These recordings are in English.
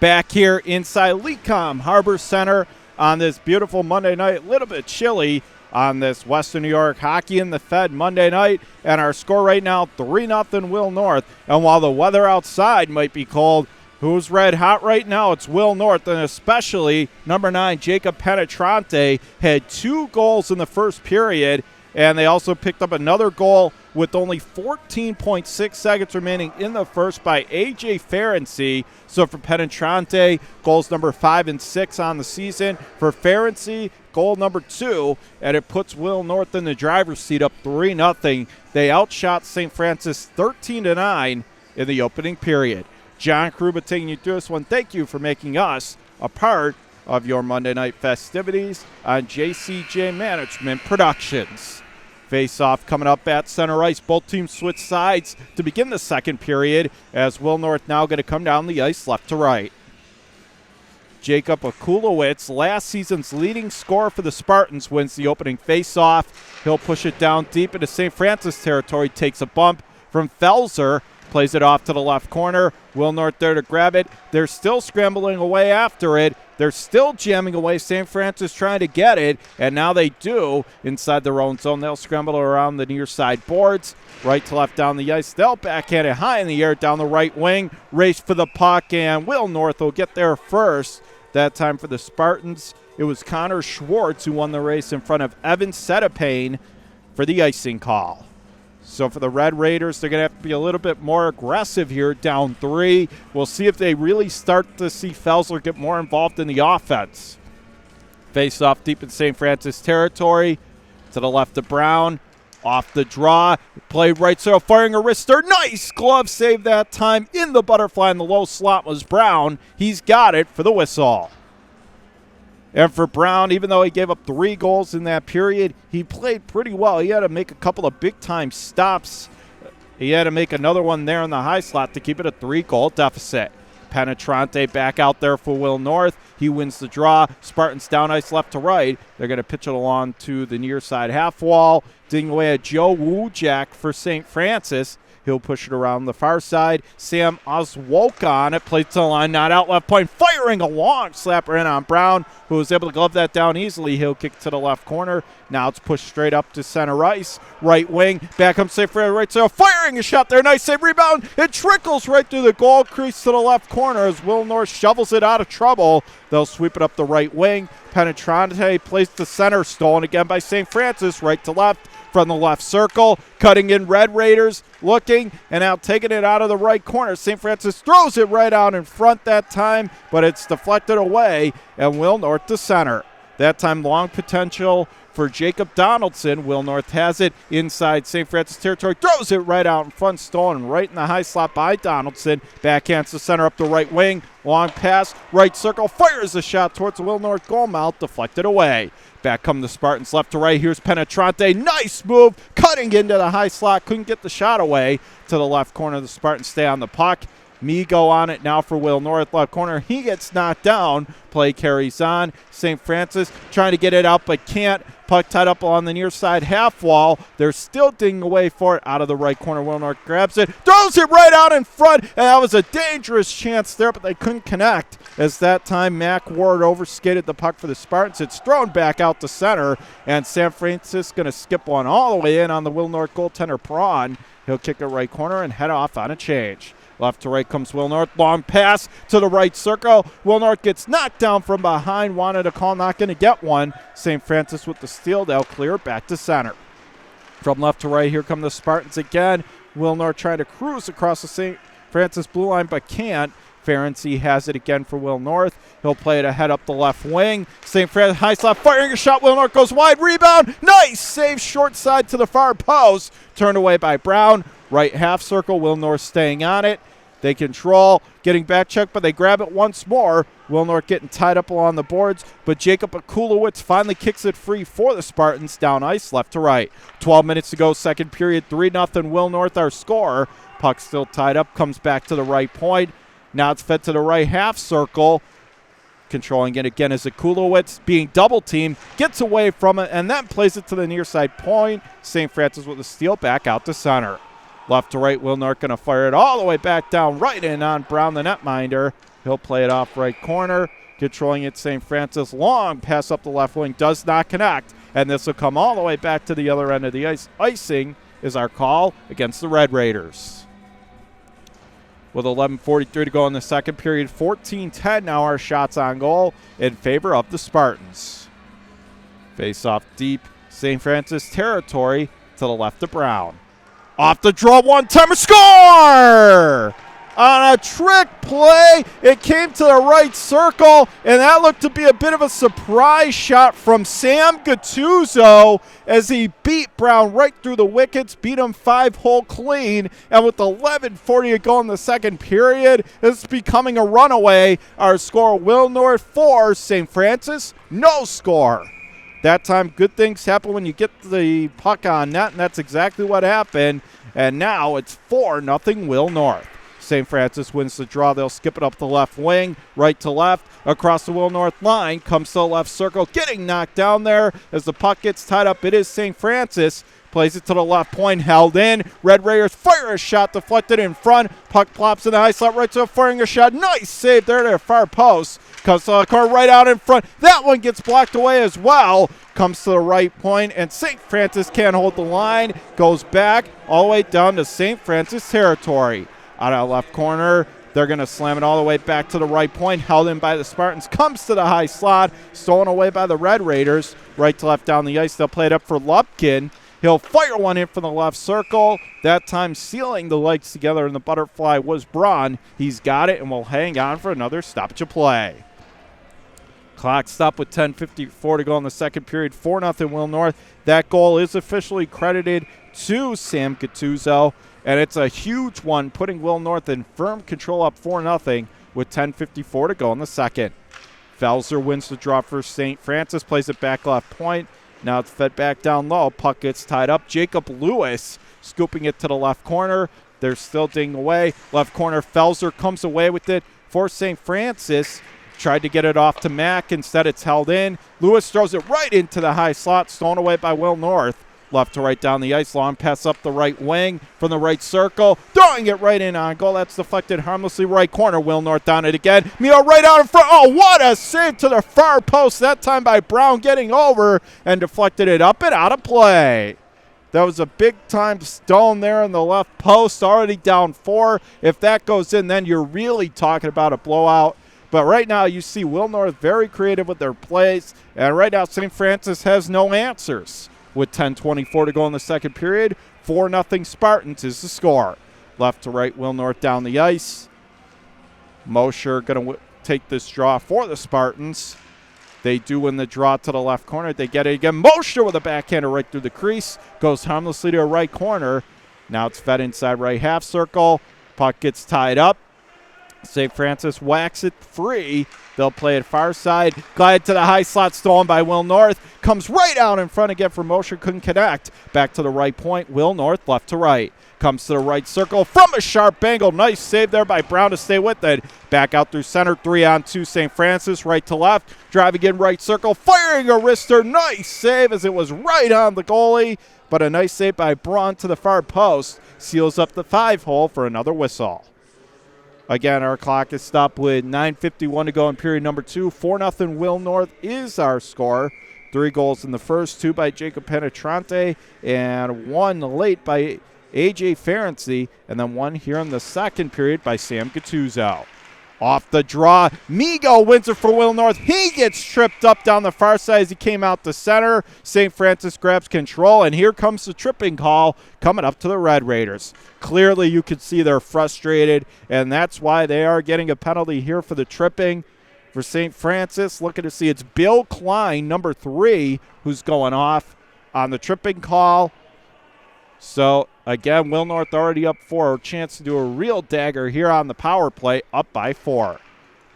Back here inside Lecom Harbor Center on this beautiful Monday night, a little bit chilly on this Western New York Hockey in the Fed Monday night. And our score right now, 3-0 Will North. And while the weather outside might be cold, who's red hot right now? It's Will North, and especially number 9, Jacob Penetrante, had 2 goals in the first period. And they also picked up another goal with only 14.6 seconds remaining in the first by A.J. Ferenczi. So for Penetrante, goals number 5 and 6 on the season. For Ferenczi, goal number 2, and it puts Will North in the driver's seat up 3-0. They outshot St. Francis 13-9 in the opening period. John Kruba taking you through this one. Thank you for making us a part of your Monday night festivities on JCJ Management Productions. Face-off coming up at center ice. Both teams switch sides to begin the second period as Will North now going to come down the ice left to right. Jacob Akulowicz, last season's leading scorer for the Spartans, wins the opening face-off. He'll push it down deep into St. Francis territory, takes a bump from Felser, plays it off to the left corner. Will North there to grab it. They're still scrambling away after it. They're still jamming away. St. Francis trying to get it, and now they do inside their own zone. They'll scramble around the near side boards, right to left down the ice. They'll backhand it high in the air down the right wing, race for the puck, and Will North will get there first. That time for the Spartans, it was Connor Schwartz who won the race in front of Evan Setapane for the icing call. So for the Red Raiders, they're going to have to be a little bit more aggressive here, down 3. We'll see if they really start to see Felsler get more involved in the offense. Face off deep in St. Francis territory. To the left of Brown. Off the draw. Played right circle, firing a wrister. Nice glove save that time in the butterfly, in the low slot was Brown. He's got it for the whistle. And for Brown, even though he gave up 3 goals in that period, he played pretty well. He had to make a couple of big-time stops. He had to make another one there in the high slot to keep it a 3-goal deficit. Penetrante back out there for Will North. He wins the draw. Spartans down ice left to right. They're going to pitch it along to the near side half wall. Digging away at Joe Wujak for St. Francis. He'll push it around the far side. Sam Oswokon, it plays to the line, not out left point, firing a long slapper in on Brown, who was able to glove that down easily. He'll kick to the left corner. Now it's pushed straight up to center ice. Right wing, back comes safe for the right side, firing a shot there. Nice save, rebound. It trickles right through the goal crease to the left corner as Will North shovels it out of trouble. They'll sweep it up the right wing. Penetrante plays to center, stolen again by St. Francis, right to left. From the left circle, cutting in Red Raiders, looking, and now taking it out of the right corner. St. Francis throws it right out in front that time, but it's deflected away, and Will North to center. That time, long potential for Jacob Donaldson. Will North has it inside St. Francis territory, throws it right out in front, stolen right in the high slot by Donaldson. Backhands to center up the right wing, long pass, right circle, fires a shot towards the Will North goal mouth, deflected away. Back come the Spartans left to right. Here's Penetrante. Nice move. Cutting into the high slot. Couldn't get the shot away. To the left corner. The Spartans stay on the puck. Migo on it now for Will North. Left corner. He gets knocked down. Play carries on. St. Francis trying to get it out but can't. Puck tied up on the near side half wall. They're still digging away for it out of the right corner. Will North grabs it. Throws it right out in front. And that was a dangerous chance there, but they couldn't connect. As that time Mac Ward overskated the puck for the Spartans. It's thrown back out to center. And San Francisco going to skip one all the way in on the Will North goaltender Prawn. He'll kick it right corner and head off on a change. Left to right comes Will North. Long pass to the right circle. Will North gets knocked down from behind. Wanted a call, not going to get one. St. Francis with the steal. They'll clear it back to center. From left to right, here come the Spartans again. Will North trying to cruise across the St. Francis blue line, but can't. Ferenczi has it again for Will North. He'll play it ahead up the left wing. St. Francis high slot, firing a shot. Will North goes wide. Rebound. Nice save short side to the far post. Turned away by Brown. Right half circle. Will North staying on it. They control, getting back checked, but they grab it once more. Will North getting tied up along the boards, but Jacob Akulowicz finally kicks it free for the Spartans down ice left to right. 12 minutes to go, second period, 3-0 Will North our scorer. Puck still tied up, comes back to the right point. Now it's fed to the right half circle. Controlling it again is Akulowicz, being double-teamed, gets away from it, and then plays it to the near side point. St. Francis with a steal back out to center. Left to right, Will North going to fire it all the way back down right in on Brown, the netminder. He'll play it off right corner. Controlling it, St. Francis. Long pass up the left wing. Does not connect. And this will come all the way back to the other end of the ice. Icing is our call against the Red Raiders. With 11:43 to go in the second period, 14-10 now our shots on goal in favor of the Spartans. Face off deep, St. Francis territory to the left of Brown. Off the draw, one-timer, score! On a trick play, it came to the right circle, and that looked to be a bit of a surprise shot from Sam Gattuso as he beat Brown right through the wickets, beat him 5-hole clean, and with 11:40 to go in the second period, it's becoming a runaway. Our score, Will North 4, St. Francis, no score. That time, good things happen when you get the puck on net, and that's exactly what happened, and now it's 4-0 Will North. St. Francis wins the draw. They'll skip it up the left wing, right to left, across the Will North line, comes to the left circle, getting knocked down there as the puck gets tied up. It is St. Francis, plays it to the left point, held in. Red Raiders fire a shot, deflected in front. Puck plops in the high slot, right to firing a shot. Nice save there to the far post. Comes to the corner right out in front. That one gets blocked away as well. Comes to the right point, and St. Francis can't hold the line. Goes back all the way down to St. Francis territory. Out of left corner, they're going to slam it all the way back to the right point. Held in by the Spartans. Comes to the high slot. Stolen away by the Red Raiders. Right to left down the ice. They'll play it up for Lupkin. He'll fire one in from the left circle. That time sealing the legs together in the butterfly was Braun. He's got it and will hang on for another stoppage of play. Clock stopped with 10:54 to go in the second period. 4-0 Will North. That goal is officially credited to Sam Gattuso. And it's a huge one, putting Will North in firm control up 4-0 with 10:54 to go in the second. Felser wins the draw for St. Francis, plays it back left point. Now it's fed back down low. Puck gets tied up. Jacob Lewis scooping it to the left corner. They're still dinging away. Left corner, Felser comes away with it for St. Francis. Tried to get it off to Mack. Instead, it's held in. Lewis throws it right into the high slot, stolen away by Will North. Left to right down the ice. Long pass up the right wing from the right circle. Throwing it right in on goal. That's deflected harmlessly right corner. Will North on it again. Mio right out in front. Oh, what a save to the far post. That time by Brown getting over and deflected it up and out of play. That was a big-time stone there in the left post. Already down 4. If that goes in, then you're really talking about a blowout. But right now you see Will North very creative with their plays. And right now St. Francis has no answers. With 10:24 to go in the second period, 4-0 Spartans is the score. Left to right, Will North down the ice. Mosher going to take this draw for the Spartans. They do win the draw to the left corner. They get it again. Mosher with a backhander right through the crease. Goes harmlessly to a right corner. Now it's fed inside right half circle. Puck gets tied up. St. Francis whacks it free. They'll play it far side. Glide to the high slot, stolen by Will North. Comes right out in front again for Mosher. Couldn't connect. Back to the right point. Will North left to right. Comes to the right circle from a sharp angle. Nice save there by Brown to stay with it. Back out through center. 3-on-2 St. Francis. Right to left. Driving in right circle. Firing a wrister. Nice save as it was right on the goalie. But a nice save by Braun to the far post. Seals up the 5-hole for another whistle. Again, our clock is stopped with 9:51 to go in period number 2. 4-0 Will North is our score. 3 goals in the first, 2 by Jacob Penetrante, and 1 late by A.J. Ferenczi, and then 1 here in the second period by Sam Gattuso. Off the draw, Migo wins it for Will North. He gets tripped up down the far side as he came out to center. St. Francis grabs control, and here comes the tripping call coming up to the Red Raiders. Clearly, you can see they're frustrated, and that's why they are getting a penalty here for the tripping. For St. Francis, looking to see it's Bill Klein, number 3, who's going off on the tripping call. So, again, Will North already up 4. A chance to do a real dagger here on the power play, up by 4.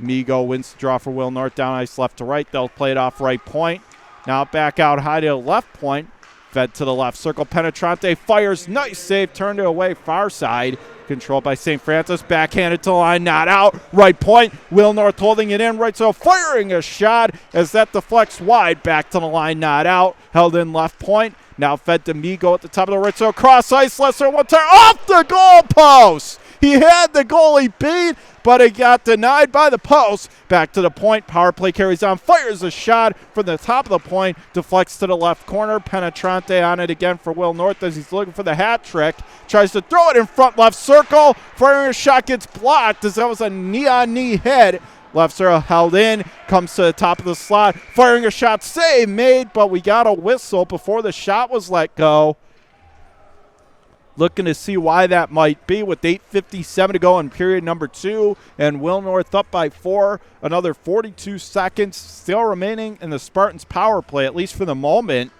Migo wins the draw for Will North, down ice left to right. They'll play it off right point. Now back out high to the left point. Fed to the left circle. Penetrante fires. Nice save. Turned it away far side. Controlled by St. Francis. Backhanded to the line. Not out. Right point. Will North holding it in. Right so firing a shot as that deflects wide. Back to the line. Not out. Held in left point. Now fed to Migo at the top of the right. So cross ice. Lesser one time. Off the goal post. He had the goalie beat, but it got denied by the post. Back to the point. Power play carries on. Fires a shot from the top of the point. Deflects to the left corner. Penetrante on it again for Will North as he's looking for the hat trick. Tries to throw it in front left circle. Firing a shot gets blocked as that was a knee-on-knee hit. Left circle held in, comes to the top of the slot, firing a shot, save made, but we got a whistle before the shot was let go. Looking to see why that might be with 8:57 to go in period number 2, and Will North up by 4. Another 42 seconds still remaining in the Spartans' power play, at least for the moment.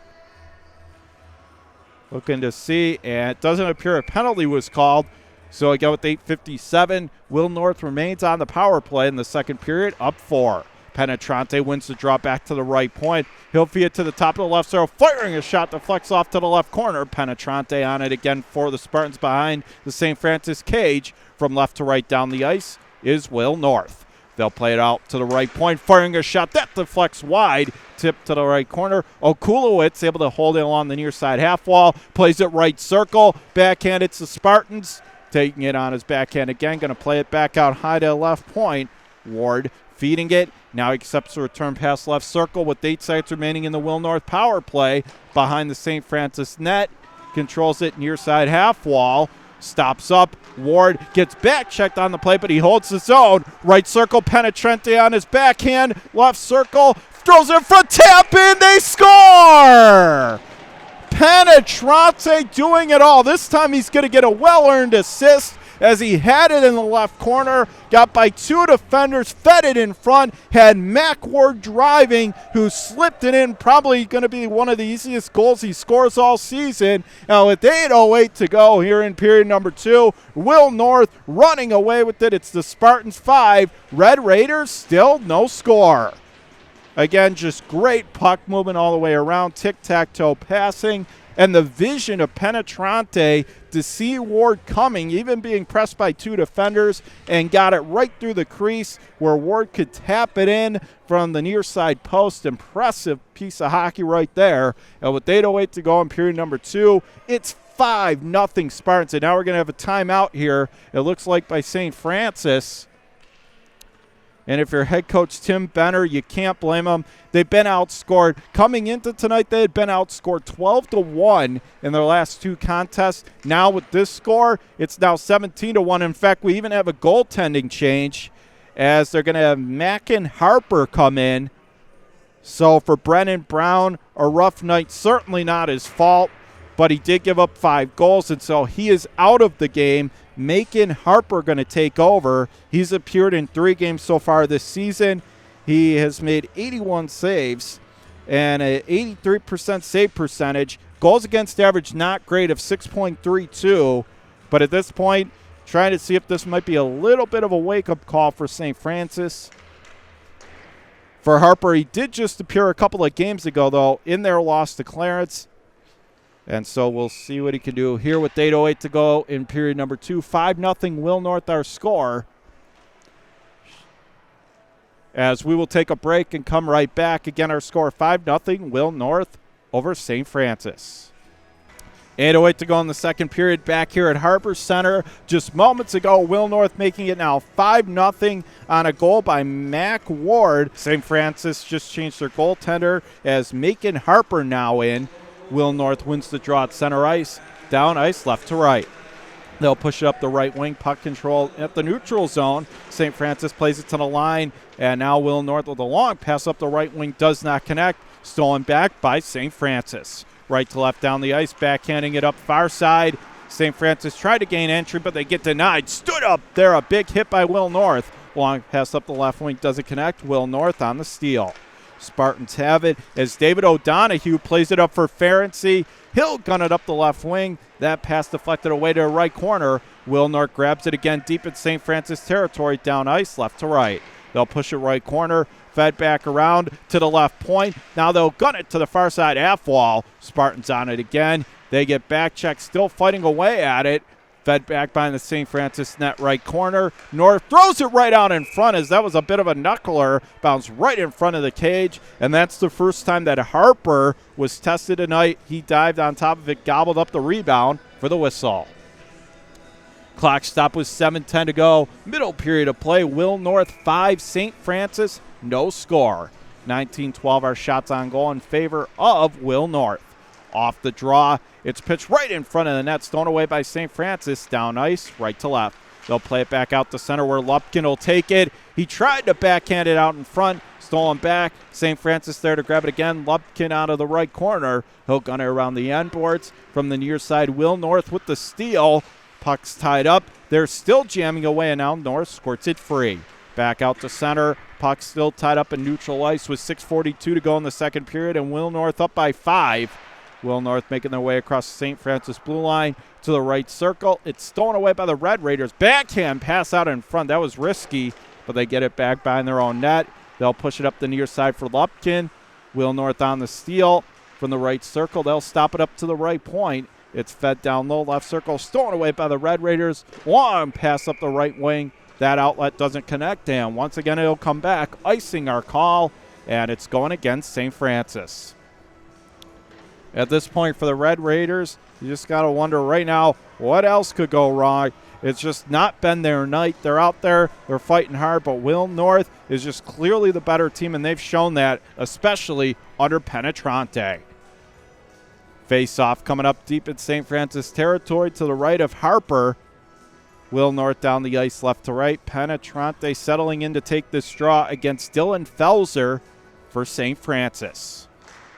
Looking to see, and it doesn't appear a penalty was called. So again with 8:57, Will North remains on the power play in the second period, up 4. Penetrante wins the draw back to the right point. He'll feed it to the top of the left circle, firing a shot that flex off to the left corner. Penetrante on it again for the Spartans behind the St. Francis cage. From left to right down the ice is Will North. They'll play it out to the right point, firing a shot that deflects wide, tip to the right corner. Okulowicz able to hold it along the near side half wall, plays it right circle, backhand it's the Spartans. Taking it on his backhand again, going to play it back out high to the left point. Ward feeding it. Now he accepts the return pass left circle with 8 seconds remaining in the Will North power play. Behind the St. Francis net. Controls it near side half wall. Stops up. Ward gets back checked on the play, but he holds his own. Right circle, Penetrante on his backhand. Left circle, throws it for tap in. They score! Penetrante doing it all. This time he's going to get a well-earned assist as he had it in the left corner, got by 2 defenders, fed it in front, had Mac Ward driving, who slipped it in, probably going to be one of the easiest goals he scores all season. Now with 8:08 to go here in period number 2, Will North running away with it. It's the Spartans 5, Red Raiders still no score. Again, just great puck movement all the way around, tic-tac-toe passing, and the vision of Penetrante to see Ward coming, even being pressed by 2 defenders, and got it right through the crease where Ward could tap it in from the near side post. Impressive piece of hockey right there. And with 8:08 to go in period number 2, it's 5-0 Spartans. And now we're going to have a timeout here, it looks like by St. Francis. And if you're head coach Tim Benner, you can't blame them. They've been outscored. Coming into tonight, they had been outscored 12-1 in their last 2 contests. Now with this score, it's now 17-1. In fact, we even have a goaltending change as they're going to have Mackin Harper come in. So for Brennan Brown, a rough night, certainly not his fault, but he did give up 5 goals, and so he is out of the game. Mackin Harper going to take over. He's appeared in 3 games so far this season. He has made 81 saves and an 83% save percentage. Goals against average not great of 6.32. But at this point, trying to see if this might be a little bit of a wake-up call for St. Francis. For Harper, he did just appear a couple of games ago, though, in their loss to Clarence. And so we'll see what he can do here with 8:08 to go in period number 2. 5-0 Will North our score. As we will take a break and come right back. Again, our score 5-0 Will North over St. Francis. 8:08 to go in the second period back here at Harper Center. Just moments ago, Will North making it now 5-0 on a goal by Mac Ward. St. Francis just changed their goaltender as Mackin Harper now in. Will North wins the draw at center ice, down ice, left to right. They'll push it up the right wing, puck control at the neutral zone. St. Francis plays it to the line, and now Will North with a long pass up the right wing does not connect. Stolen back by St. Francis. Right to left down the ice, backhanding it up far side. St. Francis tried to gain entry, but they get denied. Stood up there, a big hit by Will North. Long pass up the left wing doesn't connect. Will North on the steal. Spartans have it as David O'Donohue plays it up for Ferenczi. He'll gun it up the left wing. That pass deflected away to the right corner. Will North grabs it again deep in St. Francis territory, down ice, left to right. They'll push it right corner, fed back around to the left point. Now they'll gun it to the far side half wall. Spartans on it again. They get back check, still fighting away at it. Fed back behind the St. Francis net right corner. North throws it right out in front as that was a bit of a knuckler. Bounced right in front of the cage. And that's the first time that Harper was tested tonight. He dived on top of it, gobbled up the rebound for the whistle. Clock stop with 7:10 to go. Middle period of play. Will North 5, St. Francis no score. 19-12 our shots on goal in favor of Will North. Off the draw, it's pitched right in front of the net, stolen away by St. Francis, down ice, right to left. They'll play it back out to center where Lupkin will take it. He tried to backhand it out in front, stolen back. St. Francis there to grab it again. Lupkin out of the right corner. He'll gun it around the end boards. From the near side, Will North with the steal. Puck's tied up. They're still jamming away, and now North squirts it free. Back out to center. Puck still tied up in neutral ice with 6:42 to go in the second period, and Will North up by 5. Will North making their way across the St. Francis blue line to the right circle. It's stolen away by the Red Raiders. Backhand pass out in front. That was risky, but they get it back behind their own net. They'll push it up the near side for Lupkin. Will North on the steal from the right circle. They'll stop it up to the right point. It's fed down low, left circle, stolen away by the Red Raiders. Long pass up the right wing. That outlet doesn't connect, and once again it'll come back, icing our call, and it's going against St. Francis. At this point for the Red Raiders, you just got to wonder right now what else could go wrong. It's just not been their night. They're out there, they're fighting hard, but Will North is just clearly the better team, and they've shown that, especially under Penetrante. Face-off coming up deep in St. Francis territory to the right of Harper. Will North down the ice left to right. Penetrante settling in to take this draw against Dylan Felser for St. Francis.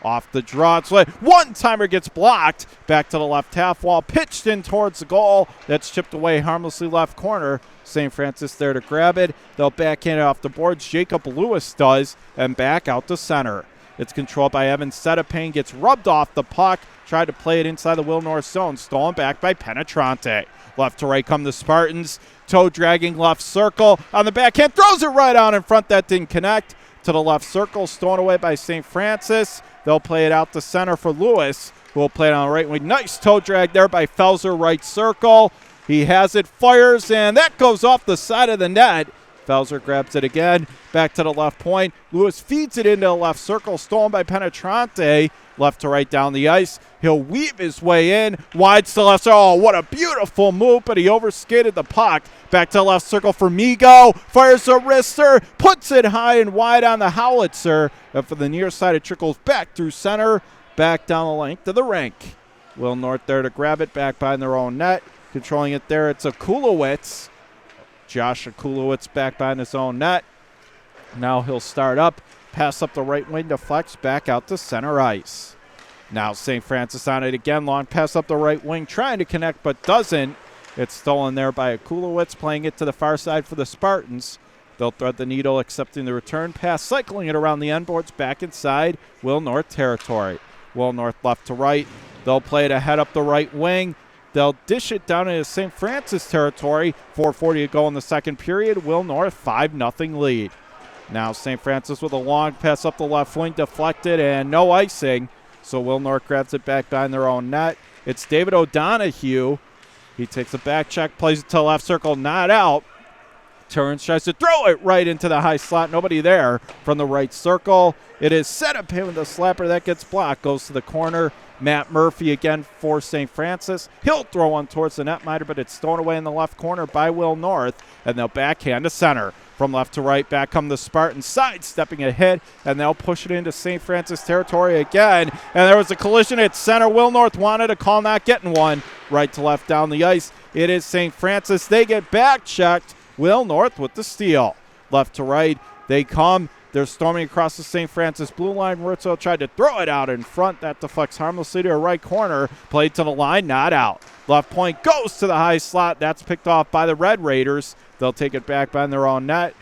Off the draw, it's like one-timer gets blocked. Back to the left half wall, pitched in towards the goal. That's chipped away harmlessly left corner. St. Francis there to grab it. They'll backhand it off the boards. Jacob Lewis does, and back out to center. It's controlled by Evan Setapane, gets rubbed off the puck. Tried to play it inside the Will North zone. Stolen back by Penetrante. Left to right come the Spartans. Toe dragging left circle. On the backhand, throws it right out in front. That didn't connect. To the left circle, stolen away by St. Francis. They'll play it out to center for Lewis, who will play it on the right wing. Nice toe drag there by Felser, right circle. He has it, fires, and that goes off the side of the net. Felser grabs it again. Back to the left point. Lewis feeds it into the left circle. Stolen by Penetrante. Left to right down the ice. He'll weave his way in. Wide to the left circle. Oh, what a beautiful move, but he overskated the puck. Back to the left circle for Migo. Fires a wrister. Puts it high and wide on the howitzer. And for the near side, it trickles back through center. Back down the length of the rink. Will North there to grab it back behind their own net. Controlling it there, it's Akulowicz. Josh Akulowicz back behind his own net. Now he'll start up. Pass up the right wing to Flex, back out to center ice. Now St. Francis on it again. Long pass up the right wing, trying to connect but doesn't. It's stolen there by Akulowicz, playing it to the far side for the Spartans. They'll thread the needle, accepting the return pass, cycling it around the end boards, back inside Will North territory. Will North left to right. They'll play it ahead up the right wing. They'll dish it down into St. Francis territory. 4:40 to go in the second period. Will North 5-0 lead. Now St. Francis with a long pass up the left wing, deflected, and no icing. So Will North grabs it back behind their own net. It's David O'Donohue. He takes a back check, plays it to the left circle, not out. Turns, tries to throw it right into the high slot. Nobody there from the right circle. It is set up him with the slapper that gets blocked. Goes to the corner. Matt Murphy again for St. Francis. He'll throw one towards the netminder, but it's thrown away in the left corner by Will North. And they'll backhand to center. From left to right, back come the Spartans, sidestepping ahead, and they'll push it into St. Francis territory again. And there was a collision at center. Will North wanted a call, not getting one. Right to left down the ice. It is St. Francis. They get back checked. Will North with the steal. Left to right, they come. They're storming across the St. Francis blue line. Rizzo tried to throw it out in front. That deflects harmlessly to a right corner. Played to the line, not out. Left point goes to the high slot. That's picked off by the Red Raiders. They'll take it back behind their own net.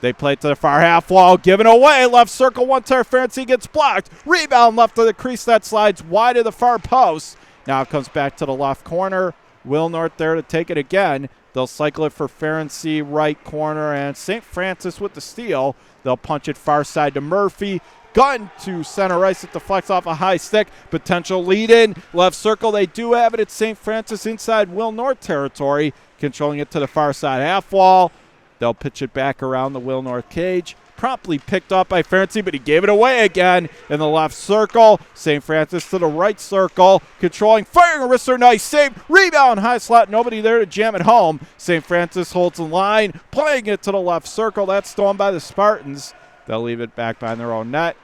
They play it to the far half wall. Given away. Left circle, one interference. He gets blocked. Rebound left of the crease. That slides wide of the far post. Now it comes back to the left corner. Will North there to take it again. They'll cycle it for Ferenczi, right corner, and St. Francis with the steal. They'll punch it far side to Murphy. Gun to center ice. It deflects off a high stick. Potential lead in. Left circle. They do have it at St. Francis inside Will North territory. Controlling it to the far side half wall. They'll pitch it back around the Will North cage. promptly picked up by Ferenczi, but he gave it away again in the left circle. St. Francis to the right circle, controlling, firing a wrister, nice save, rebound, high slot, nobody there to jam it home. St. Francis holds the line, playing it to the left circle. That's stolen by the Spartans. They'll leave it back behind their own net.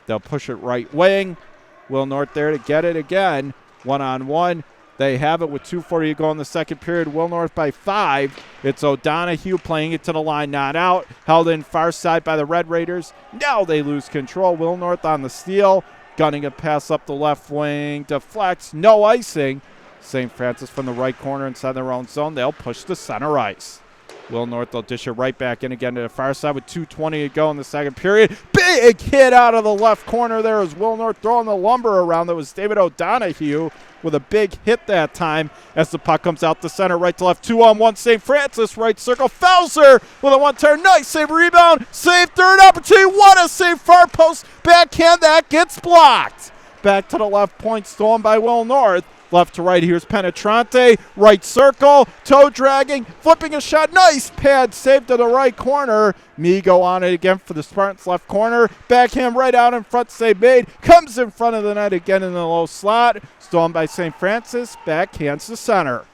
They'll push it right wing. Will North there to get it again, one-on-one. They have it with 2:40 to go in the second period. Will North by 5. It's O'Donohue playing it to the line, not out. Held in far side by the Red Raiders. Now they lose control. Will North on the steal. Gunning a pass up the left wing. Deflects. No icing. St. Francis from the right corner inside their own zone. They'll push to center ice. Will North, they'll dish it right back in again to the far side with 2:20 to go in the second period. Big hit out of the left corner there as Will North throwing the lumber around. That was David O'Donohue with a big hit that time as the puck comes out the center, right to left, 2-on-1. St. Francis, right circle. Fauser with a one-turn. Nice save, rebound. Save, third opportunity. What a save, far post. Backhand, that gets blocked. Back to the left point, stolen by Will North. Left to right, here's Penetrante. Right circle, toe dragging, flipping a shot. Nice pad save to the right corner. Migo on it again for the Spartans left corner. Backhand right out in front, save made. Comes in front of the net again in the low slot. Stolen by St. Francis, backhands to center.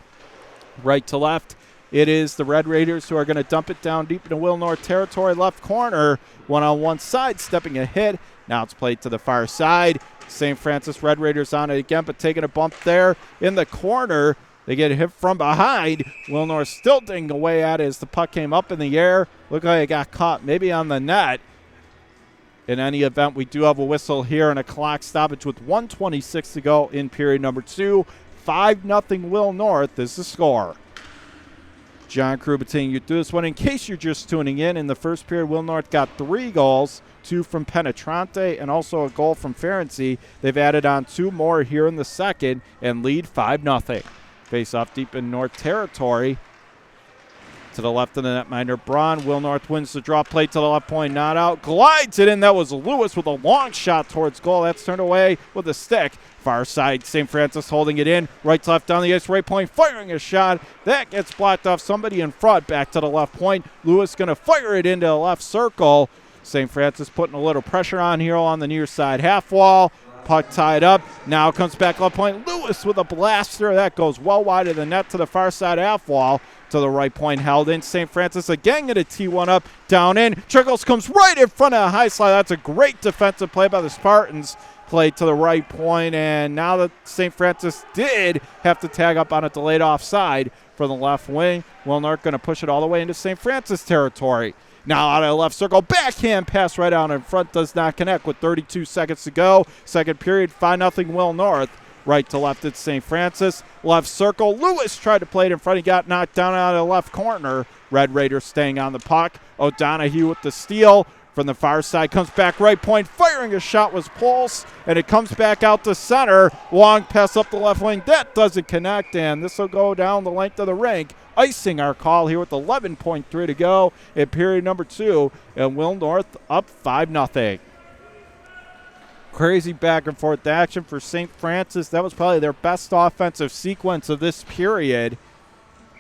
Right to left, it is the Red Raiders who are going to dump it down deep into Will North territory. Left corner, one-on-one side, stepping a hit. Now it's played to the far side. St. Francis Red Raiders on it again, but taking a bump there in the corner. They get hit from behind. Will North still dinging away at it as the puck came up in the air. Looked like it got caught maybe on the net. In any event, we do have a whistle here and a clock stoppage with 1:26 to go in period number 2. 5-0 Will North is the score. John Kruber you through this one. In case you're just tuning in the first period, Will North got 3 goals, 2 from Penetrante and also a goal from Ferenczi. They've added on 2 more here in the second and lead 5-0. Face off deep in North territory. To the left of the netminder, Braun. Will North wins the draw play to the left point, not out. Glides it in. That was Lewis with a long shot towards goal. That's turned away with a stick. Far side, St. Francis holding it in. Right to left down the ice, right point, firing a shot. That gets blocked off somebody in front. Back to the left point. Lewis going to fire it into the left circle. St. Francis putting a little pressure on here on the near side half wall. Puck tied up. Now comes back left point. Lewis with a blaster. That goes well wide of the net to the far side half wall. To the right point, held in. St. Francis again going to tee one up. Down in. Trickles comes right in front of a high slide. That's a great defensive play by the Spartans. Played to the right point, and now that St. Francis did have to tag up on a delayed offside from the left wing, Will North going to push it all the way into St. Francis territory. Now out of the left circle, backhand pass right out in front, does not connect with 32 seconds to go. Second period, 5-0 Will North. Right to left, it's St. Francis. Left circle, Lewis tried to play it in front. He got knocked down out of the left corner. Red Raiders staying on the puck. O'Donohue with the steal. From the far side, comes back right point, firing a shot was Pulse, and it comes back out to center. Long pass up the left wing, that doesn't connect, and this will go down the length of the rink. Icing our call here with 11.3 to go in period number 2, and Will North up 5-0. Crazy back and forth action for St. Francis. That was probably their best offensive sequence of this period.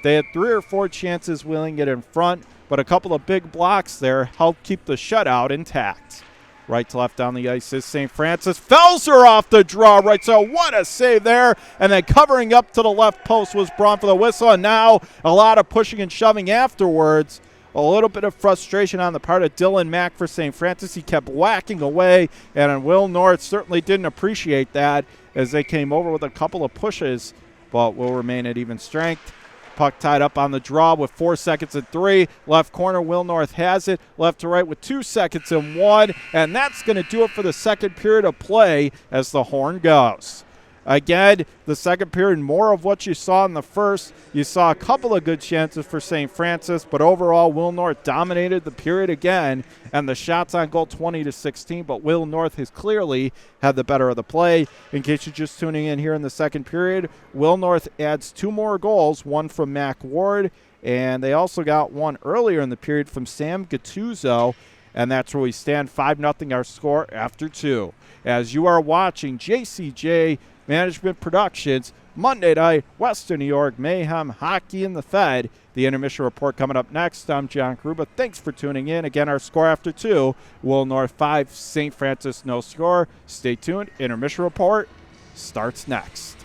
They had 3 or 4 chances willing it in front, but a couple of big blocks there helped keep the shutout intact. Right to left down the ice is St. Francis. Felser off the draw right, so what a save there. And then covering up to the left post was Braun for the whistle, and now a lot of pushing and shoving afterwards. A little bit of frustration on the part of Dylan Mack for St. Francis. He kept whacking away, and Will North certainly didn't appreciate that as they came over with a couple of pushes, but will remain at even strength. Puck tied up on the draw with 4 seconds and 3. Left corner, Will North has it. Left to right with 2 seconds and 1. And that's going to do it for the second period of play as the horn goes. Again, the second period, more of what you saw in the first. You saw a couple of good chances for St. Francis, but overall, Will North dominated the period again, and the shots on goal 20-16, but Will North has clearly had the better of the play. In case you're just tuning in here in the second period, Will North adds 2 more goals, one from Mac Ward, and they also got one earlier in the period from Sam Gattuso, and that's where we stand 5-0 our score after 2. As you are watching JCJ Management Productions. Monday night, Western New York Mayhem Hockey in the Fed. The intermission report coming up next. I'm John Kruba. Thanks for tuning in. Again, our score after 2, Will North 5, St. Francis no score. Stay tuned. Intermission report starts next.